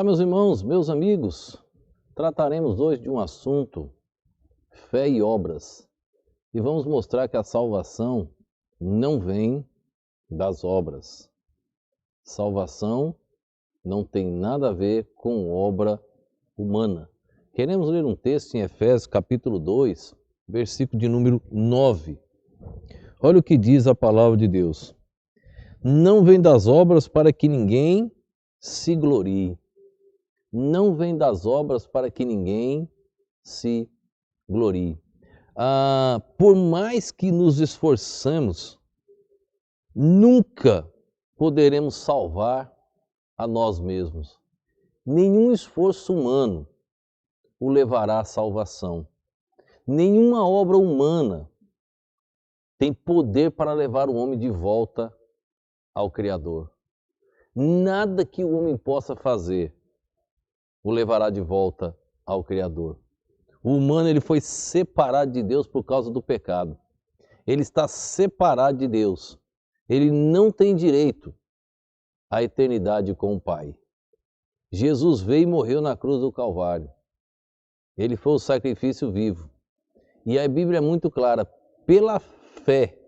Olá, meus irmãos, meus amigos. Trataremos hoje de um assunto, fé e obras. E vamos mostrar que a salvação não vem das obras. Salvação não tem nada a ver com obra humana. Queremos ler um texto em Efésios, capítulo 2, versículo de número 9. Olha o que diz a palavra de Deus. Não vem das obras para que ninguém se glorie. Não vem das obras para que ninguém se glorie. Por mais que nos esforçemos, nunca poderemos salvar a nós mesmos. Nenhum esforço humano o levará à salvação. Nenhuma obra humana tem poder para levar o homem de volta ao Criador. Nada que o homem possa fazer o levará de volta ao Criador. O humano ele foi separado de Deus por causa do pecado. Ele está separado de Deus. Ele não tem direito à eternidade com o Pai. Jesus veio e morreu na cruz do Calvário. Ele foi o sacrifício vivo. E a Bíblia é muito clara. Pela fé,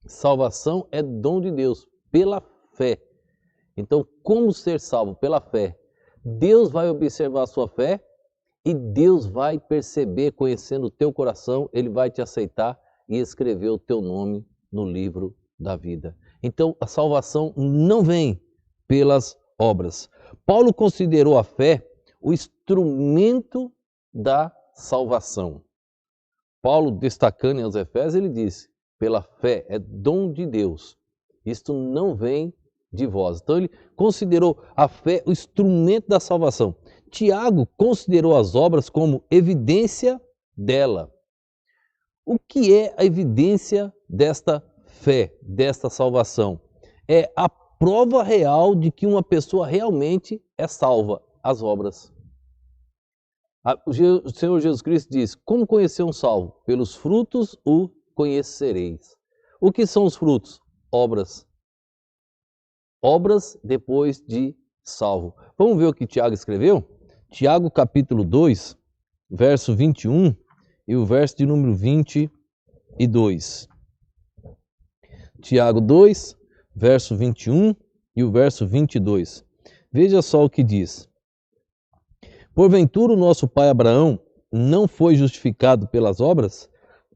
salvação é dom de Deus. Pela fé. Então, como ser salvo? Pela fé. Deus vai observar a sua fé e Deus vai perceber, conhecendo o teu coração, Ele vai te aceitar e escrever o teu nome no livro da vida. Então, a salvação não vem pelas obras. Paulo considerou a fé o instrumento da salvação. Paulo, destacando em aos Efésios, ele disse, pela fé, é dom de Deus. Isto não vem de vós. Então ele considerou a fé o instrumento da salvação. Tiago considerou as obras como evidência dela. O que é a evidência desta fé, desta salvação? É a prova real de que uma pessoa realmente é salva, as obras. O Senhor Jesus Cristo diz, como conhecer um salvo? Pelos frutos o conhecereis. O que são os frutos? Obras. Obras depois de salvo. Vamos ver o que Tiago escreveu? Tiago capítulo 2, verso 21 e o verso de número 22. Tiago 2, verso 21 e o verso 22. Veja só o que diz. Porventura o nosso pai Abraão não foi justificado pelas obras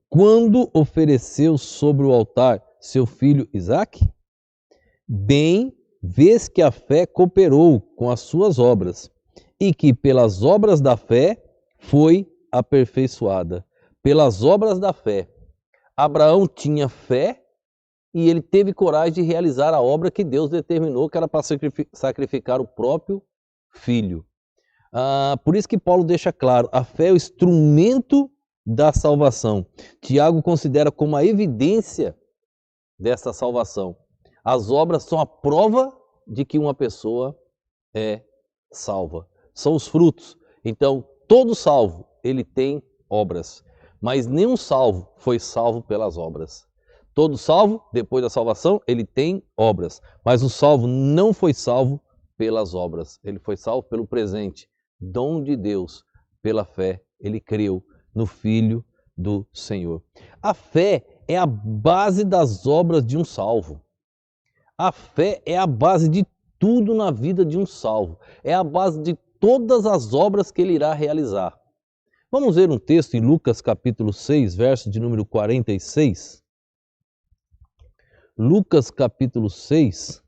quando ofereceu sobre o altar seu filho Isaque? Bem, vês que a fé cooperou com as suas obras, e que pelas obras da fé foi aperfeiçoada. Pelas obras da fé. Abraão tinha fé e ele teve coragem de realizar a obra que Deus determinou, que era para sacrificar o próprio filho. Por isso que Paulo deixa claro, a fé é o instrumento da salvação. Tiago considera como a evidência dessa salvação. As obras são a prova de que uma pessoa é salva. São os frutos. Então, todo salvo, ele tem obras. Mas nenhum salvo foi salvo pelas obras. Todo salvo, depois da salvação, ele tem obras. Mas o salvo não foi salvo pelas obras. Ele foi salvo pelo presente. Dom de Deus. Pela fé, ele creu no Filho do Senhor. A fé é a base das obras de um salvo. A fé é a base de tudo na vida de um salvo. É a base de todas as obras que ele irá realizar. Vamos ver um texto em Lucas capítulo 6, verso de número 46. Lucas capítulo 6,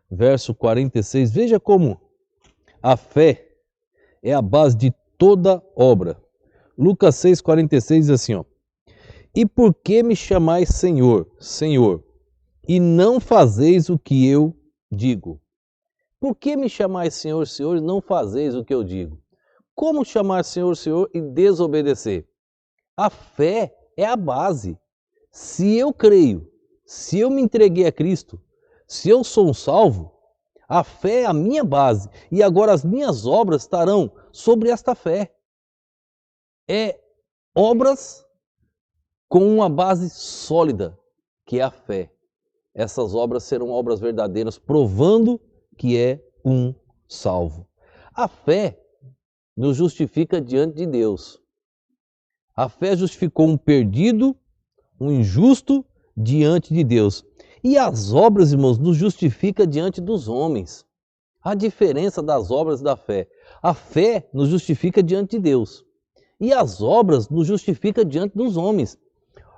verso 46. Veja como a fé é a base de toda obra. Lucas 6, 46 diz assim, ó. E por que me chamais Senhor, Senhor, e não fazeis o que eu digo? Por que me chamais Senhor, Senhor, e não fazeis o que eu digo? Como chamar Senhor, Senhor e desobedecer? A fé é a base. Se eu creio, se eu me entreguei a Cristo, se eu sou um salvo, a fé é a minha base. E agora as minhas obras estarão sobre esta fé. É obras com uma base sólida, que é a fé. Essas obras serão obras verdadeiras, provando que é um salvo. A fé nos justifica diante de Deus. A fé justificou um perdido, um injusto diante de Deus. E as obras, irmãos, nos justifica diante dos homens. A diferença das obras e da fé. A fé nos justifica diante de Deus. E as obras nos justifica diante dos homens.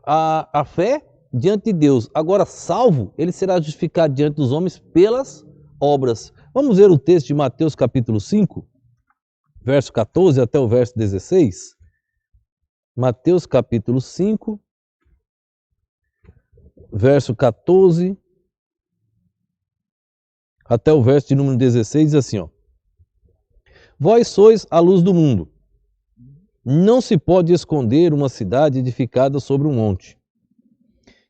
A fé diante de Deus. Agora, salvo, ele será justificado diante dos homens pelas obras. Vamos ver o texto de Mateus capítulo 5, verso 14 até o verso 16. Mateus capítulo 5, verso 14 até o verso de número 16, diz assim, ó. Vós sois a luz do mundo. Não se pode esconder uma cidade edificada sobre um monte.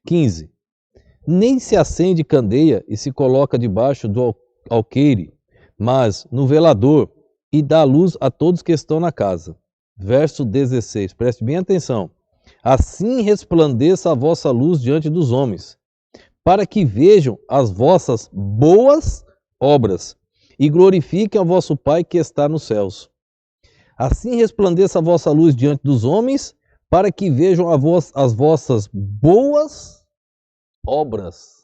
15. Nem se acende candeia e se coloca debaixo do alqueire, mas no velador, e dá luz a todos que estão na casa. Verso 16, preste bem atenção. Assim resplandeça a vossa luz diante dos homens, para que vejam as vossas boas obras e glorifiquem ao vosso Pai que está nos céus. Assim resplandeça a vossa luz diante dos homens, para que vejam as vossas boas obras.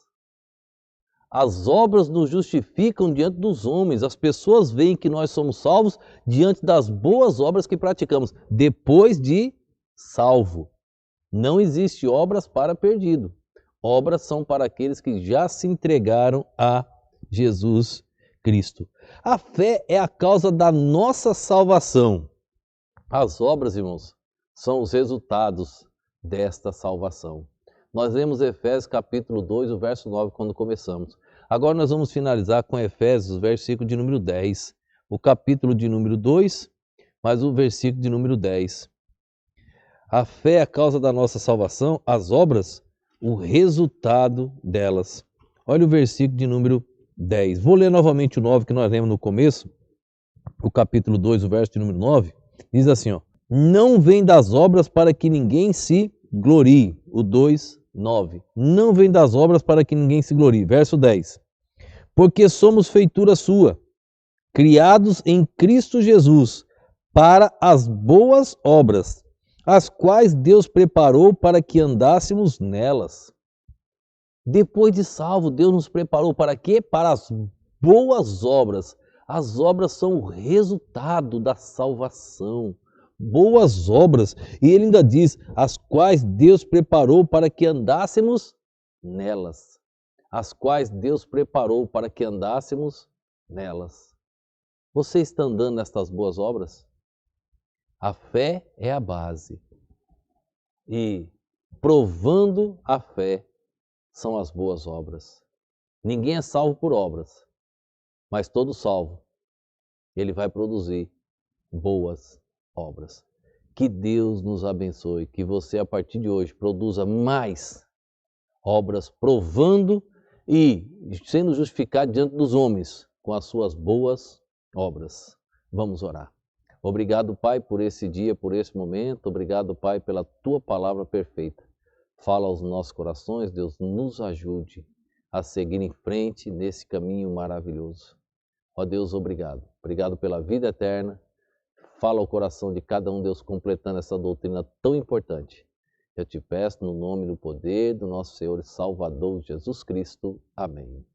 As obras nos justificam diante dos homens. As pessoas veem que nós somos salvos diante das boas obras que praticamos, depois de salvo. Não existe obras para perdido. Obras são para aqueles que já se entregaram a Jesus Cristo. A fé é a causa da nossa salvação. As obras, irmãos, são os resultados desta salvação. Nós lemos Efésios capítulo 2, o verso 9, quando começamos. Agora nós vamos finalizar com Efésios, versículo de número 10. O capítulo de número 2, mas o versículo de número 10. A fé é a causa da nossa salvação, as obras, o resultado delas. Olha o versículo de número 10. Vou ler novamente o 9 que nós lemos no começo. O capítulo 2, o verso de número 9. Diz assim, ó. Não vem das obras para que ninguém se glorie. O 2, 9. Não vem das obras para que ninguém se glorie. Verso 10. Porque somos feitura sua, criados em Cristo Jesus, para as boas obras, as quais Deus preparou para que andássemos nelas. Depois de salvo, Deus nos preparou para quê? Para as boas obras. As obras são o resultado da salvação. Boas obras. E ele ainda diz, as quais Deus preparou para que andássemos nelas. As quais Deus preparou para que andássemos nelas. Você está andando nestas boas obras? A fé é a base. E provando a fé são as boas obras. Ninguém é salvo por obras, mas todo salvo, ele vai produzir boas obras. Que Deus nos abençoe, que você a partir de hoje produza mais obras, provando e sendo justificado diante dos homens com as suas boas obras. Vamos orar. Obrigado, Pai, por esse dia, por esse momento. Obrigado, Pai, pela Tua palavra perfeita. Fala aos nossos corações, Deus, nos ajude a seguir em frente nesse caminho maravilhoso. Ó Deus, obrigado. Obrigado pela vida eterna. Fala ao coração de cada um, Deus, completando essa doutrina tão importante. Eu te peço no nome e no poder do nosso Senhor e Salvador Jesus Cristo. Amém.